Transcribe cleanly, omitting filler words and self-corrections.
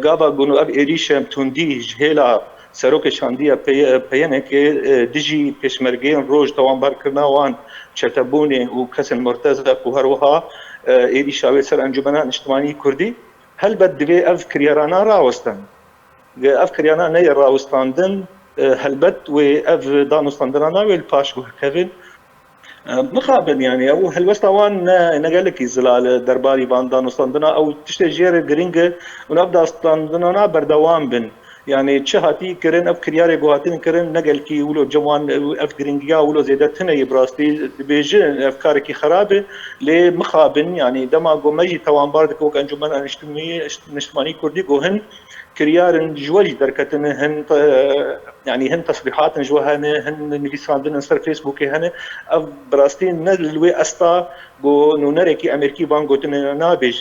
گاوا گونو اب ایریشم توندی جهلا سروک شاندیا پیانه که دیجی پشمرگین روز توان برکرنا وان چتبونی و کسن مرتزق و هروها ایریشاوی سر انجمنان اجتماعی کردی هل بدوی اف کریارانا راوستن اف کریانا نه راوستاندن هل بد و اف دانوستاندرانا ویل پاش و کevin مخابن يعني او هلوستوان نقالك زلال درباري باندان وستاندنا او تشتجير جرينج ونبدا ستاندنا بردوام بن يعني تشهاتي كرن اف كرياري جواتين كرن نقلكي ولو جوان اف جرينجيا ولو زيدتنا يبراستي بيجن افكارك خرابه لمخابن يعني دما جو مجي توان باردك وك انجمن اجتماعي كردي جوهن كريار جوالي دركتن هن يعني هن تصريحات جوهن هن نفيسان دن سر فيسبوك هن براستين نلوي استا جو نونركي امريكي بانغوتن نابج